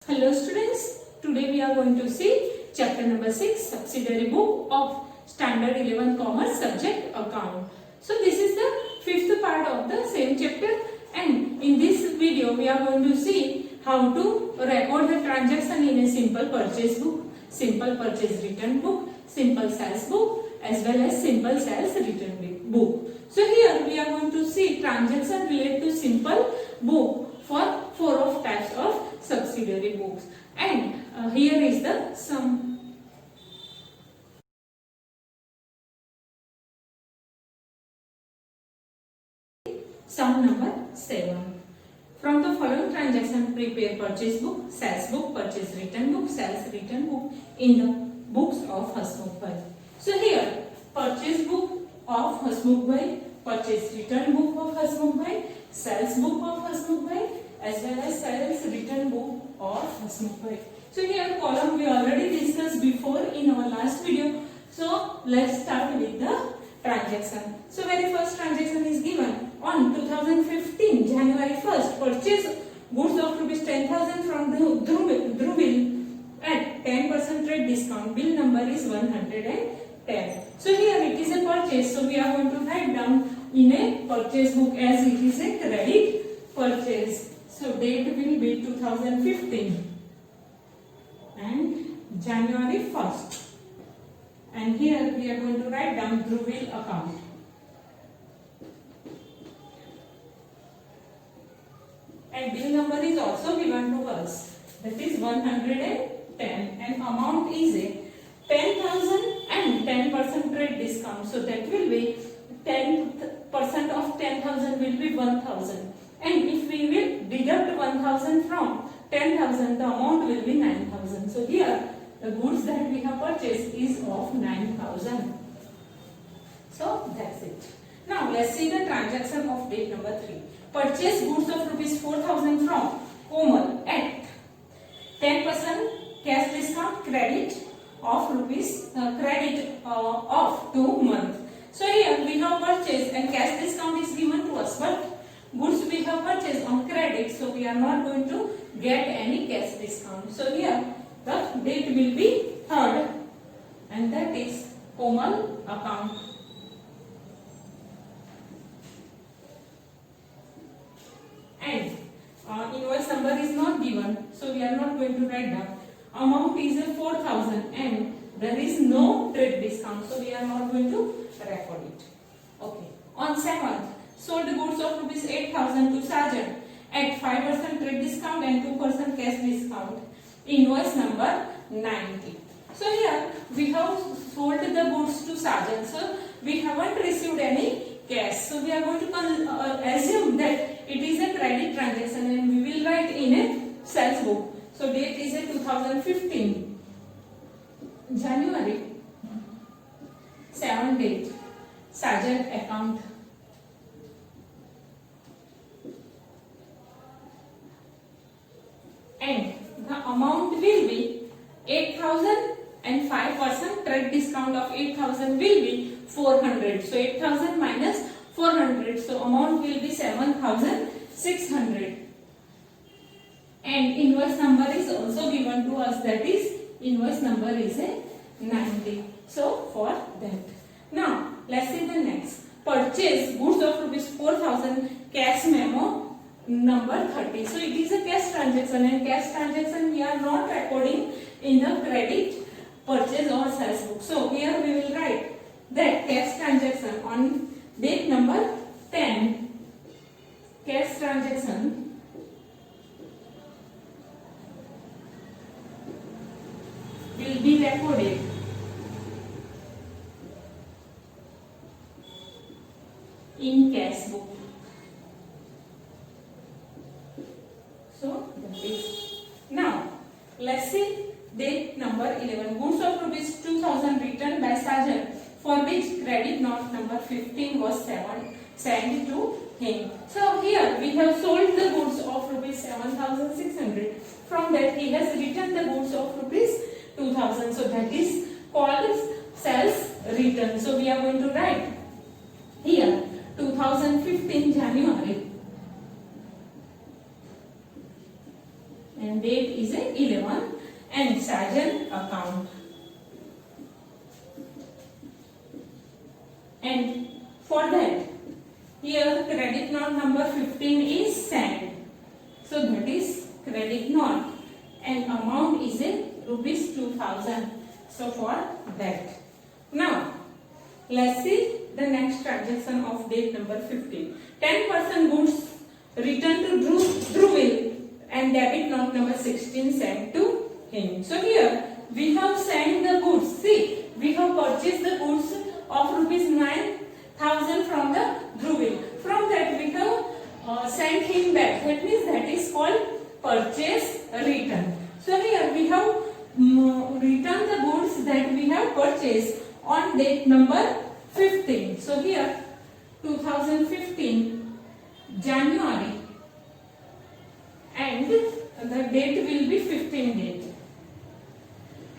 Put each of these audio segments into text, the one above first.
Hello students, today we are going to see chapter number 6 subsidiary book of standard 11 commerce subject account. So this is the fifth part of the same chapter, and in this video we are going to see how to record the transaction in a simple purchase book, simple purchase return book, simple sales book as well as simple sales return book. So here we are going to see transaction related to simple book for four of types of subsidiary books, and here is the sum. Sum number 7. From the following transaction, prepare purchase book, sales book, purchase return book, sales return book in the books of Hasmukh Bhai. So here, purchase book of Hasmukh Bhai, purchase return book of Hasmukh Bhai, sales book of Hasmukh Bhai, as well as sales return book of Hasmukh Bhai. So here column we already discussed before in our last video. So let's start with the transaction. So very first transaction is given on 2015 January 1st. Purchase goods of rupees 10,000 from Dhruvil at 10% trade discount. Bill number is 110. So here it is a purchase. So we are going to write down in a purchase book as it is a credit purchase. So date will be 2015 and January 1st. And here we are going to write down Dhruvil account. And bill number is also given to us. That is 110, and amount is a 10,000 and 10% trade discount. So that will be 10% of 10,000 will be 1,000. And if we will deduct 1,000 from 10,000, the amount will be 9,000. So here the goods that we have purchased is of 9,000. So that's it. Now let's see the transaction of date number 3. Purchase goods of rupees 4,000 from Komal at 10% cash discount, credit of rupees of 2 months. So here we have purchased and cash discount is given to us, but goods we have purchased on credit, so we are not going to get any cash discount. So here the date will be 3rd, and that is Komal account. And invoice number is not given, so we are not going to write down. Amount is a 4,000 and there is no trade discount, so we are not going to record it. Okay. On 7th, sold goods of rupees 8,000 to Sergeant at 5% trade discount and 2% cash discount. Invoice number 90. So here we have sold the goods to Sergeant. So we haven't received any cash. So we are going to assume that it is a credit transaction, and we will write in a sales book. So date is a 2015 January 7 date, Sergeant account. And the amount will be 8,000 and 5% trade discount of 8,000 will be 400. So 8,000 minus 400. So amount will be 7,600. And invoice number is also given to us, that is invoice number is a 90. So for that. Now let's see the next. Purchase goods of rupees 4,000, cash memo number 30. So it is a cash transaction, and cash transaction we are not recording in the credit purchase or sales book. So here we will write that cash transaction on date number 10, cash transaction will be recorded in cash book. So that is. Now let's see date number 11. Goods of rupees 2,000 returned by Sergeant, for which credit note number 15 was sent to him. So here we have sold the goods of rupees 7,600. From that he has returned the goods of rupees 2,000. So that is called sales return. So we are going to write here 2015 January and date is a 11 and Sajan account. And for that, here credit note number 15 is sent. So that is credit note and amount is a rupees 2000. So for that. Now, let's see the next transaction of date number 15. 10% goods returned to Dhruvil and debit note number 16 sent to him. So here we have sent the goods. See, we have purchased the goods of rupees 9,000 from the Dhruvil. From that we have sent him back. That means that is called purchase return. So here we have returned the goods that we have purchased on date number 15. So here 2015 January and the date will be 15 date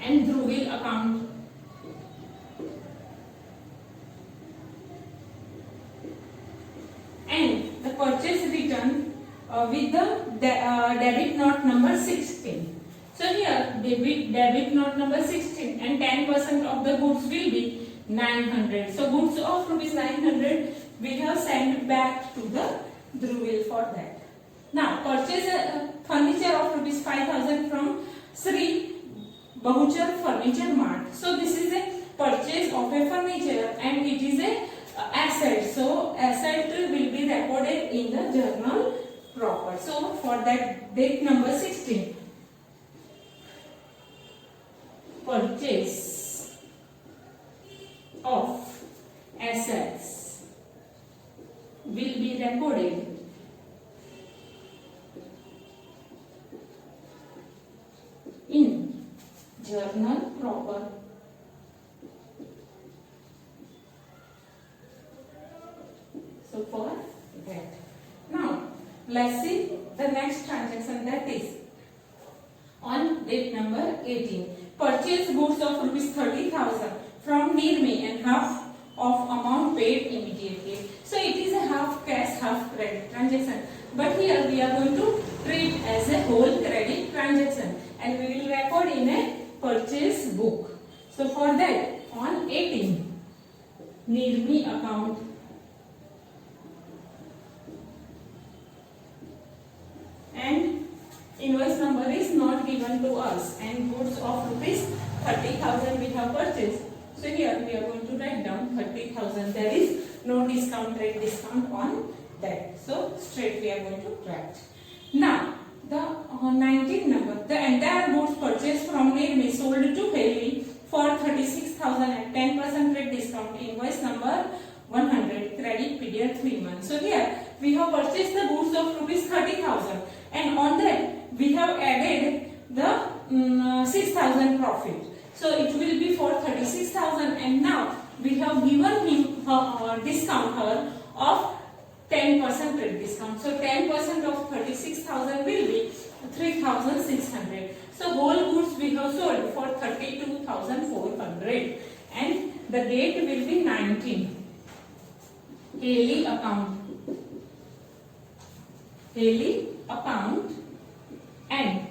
and Dhruvil account. And the purchase return with the debit note number 16. So here debit note number 16 and 10% of the goods will be 900. So goods of rupees 900 we have sent back to the Dhruvil for that. Now purchase furniture of rupees 5,000 from Sri Bahuchar Furniture Mart. So this is a purchase of a furniture and it is a asset. So asset will be recorded in the journal proper. So for that date number 16, purchase of assets will be recorded in journal proper. So for that. Now let's see the next transaction, that is on date number 18. Purchase goods of rupees 30,000 from Nirmi and half of amount paid immediately. So it is a half cash, half credit transaction. But here we are going to treat as a whole credit transaction and we will record in a purchase book. So for that, on 18, Nirmi account. And invoice number is not given to us and goods of rupees 30,000 we have purchased. So here we are going to write down 30,000. There is no discount rate discount on that. So straight we are going to write. Now the 19 number, the entire goods purchased from Nirmi sold to Haley for 36,000 at 10% rate discount. Invoice number 100, credit period 3 months. So here we have purchased the goods of rupees 30,000 and on that we have added the 6,000 profit. So it will be for 36,000 and now we have given him discount her of 10% rate discount. So 10% of 36,000 will be 3,600. So whole goods we have sold for 32,400 and the date will be 19. Haley account. Haley account and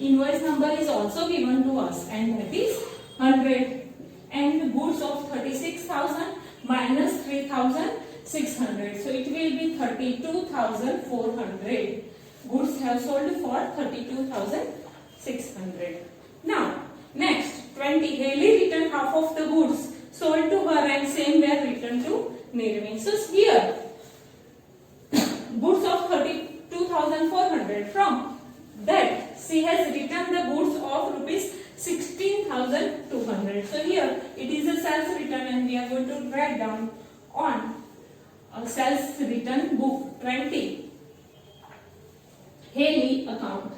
invoice number is also given to us and that is 100 and goods of 36,000 minus 3,600. So it will be 32,400. Goods have sold for 32,600. Now next 20, Haley returned half of the goods sold to her and same were returned to Nirmi. So here goods of 32,400, from that she has returned the goods of rupees 16,200. So here it is a sales return and we are going to write down on a sales return book 20, Haley account.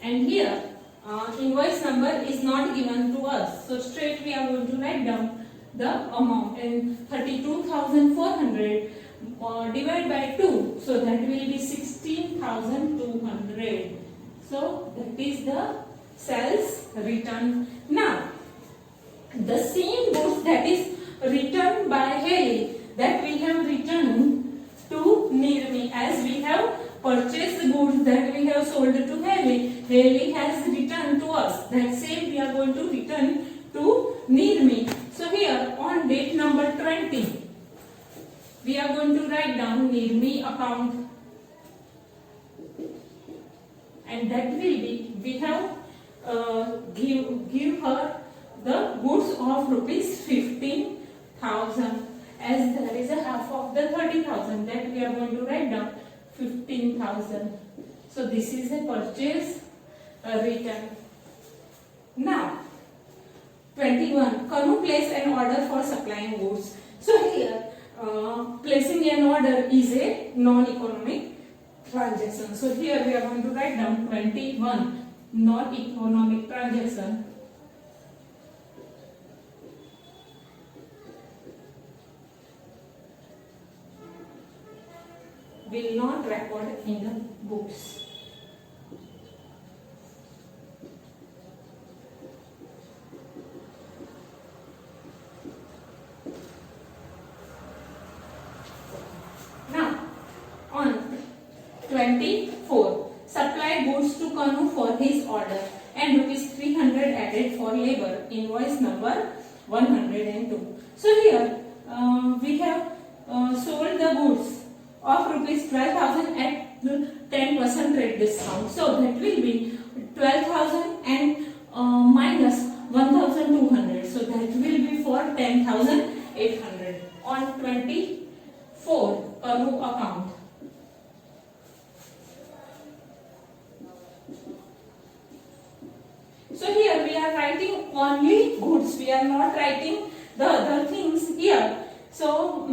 And here invoice number is not given to us. So straight we are going to write down the amount and 32,400 divided by 2. So that will be 16,200. So that is the sales return. Now the same goods that is returned by Haley, that we have returned to Nirmi, as we have purchased the goods that we have sold to Haley. Haley has returned to us. That same we are going to return to Nirmi. So here on date number 20, we are going to write down Nirmi account, and that will be, we have give her the goods of rupees 15,000, as there is a half of the 30,000, that we are going to write down 15,000. So this is a purchase return. Now 21, Kanu place an order for supplying goods. So here placing an order is a non-economic transaction. So here we are going to write down 21, non-economic transaction. Will not record in the books. Now on 24, supply goods to Kanu for his order and rupees 300 added for labor. Invoice number 102. So here we have sold the goods of rupees 12,000 at 10% rate discount. So that will be 12,000 and minus 1,200. So that will be for 10,800 on 24 Kanu account. So here we are writing only goods. We are not writing the other things here. So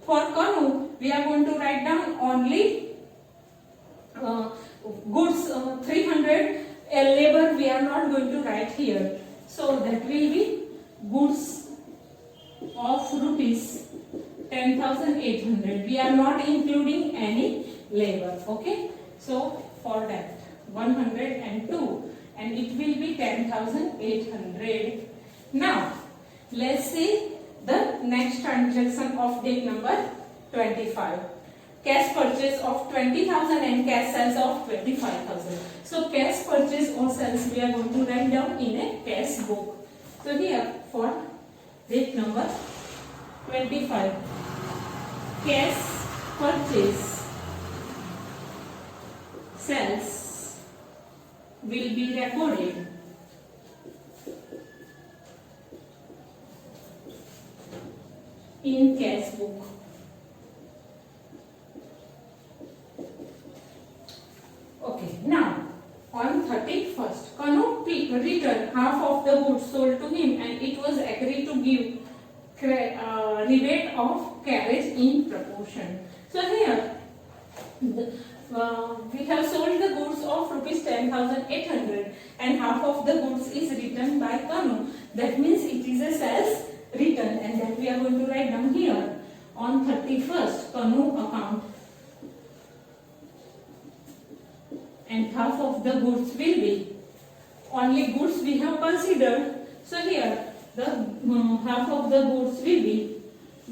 for Kanu, we are going to write down only goods 300. Labor we are not going to write here. So that will be goods of rupees 10,800. We are not including any labor. Okay. So for that 102, and it will be 10,800. Now let's see the next transaction of date number 25. Cash purchase of 20,000 and cash sales of 25,000. So cash purchase or sales we are going to write down in a cash book. So here for date number 25, cash purchase sales will be recorded in cash book. Okay, now on 31st, Kanu returned half of the goods sold to him, and it was agreed to give rebate of carriage in proportion. So here we have sold the goods of rupees 10,800, and half of the goods is returned by Kanu. That means it is a sales return, and that we are going to write down here on 31st Kanu account. And half of the goods will be only goods we have considered. So here the half of the goods will be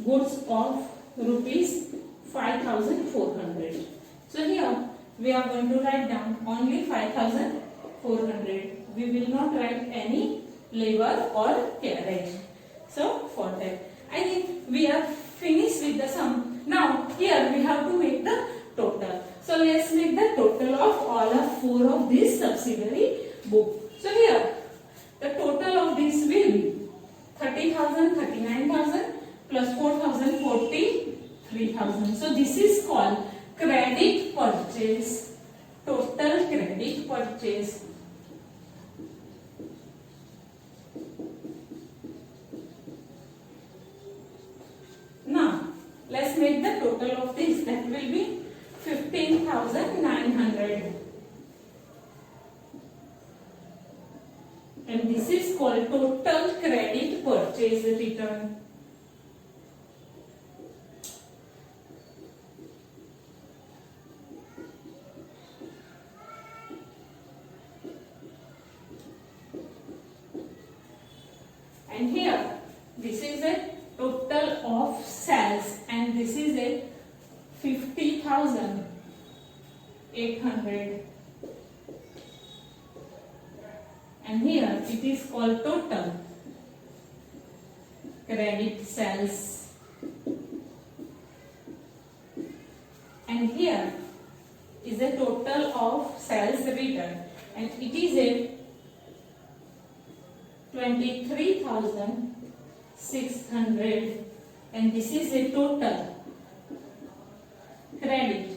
goods of rupees 5,400. So here we are going to write down only 5,400. We will not write any labor or carriage. So for that, I think we are finished with the sum. Now here we have to make the total. So let's make the total of all of four of these subsidiary book. So here the total of this will be 30,000, 39,000 plus 4,000, 43,000. So this is called credit purchase. Total credit purchase. Now let's make the total of this. That will be 15,900. And this is called total credit purchase return. And here this is a total of sales, and 30,800. And here it is called total credit sales. And here is the total of sales return, and it is a 23,600, and this is a total credit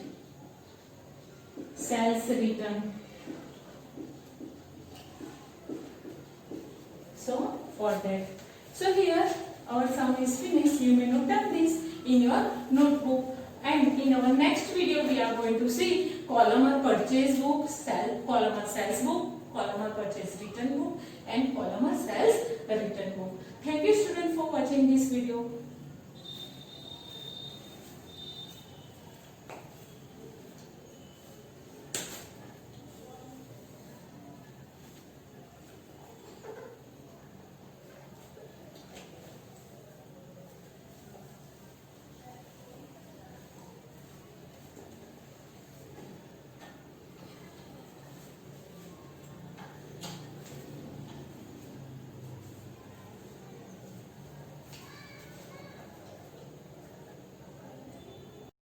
sales return. So for that, so here our sum is finished. You may note down this in your notebook, and in our next video we are going to see column purchase book, column sales book, column purchase return book, and column sales return book. Thank you students for watching this video.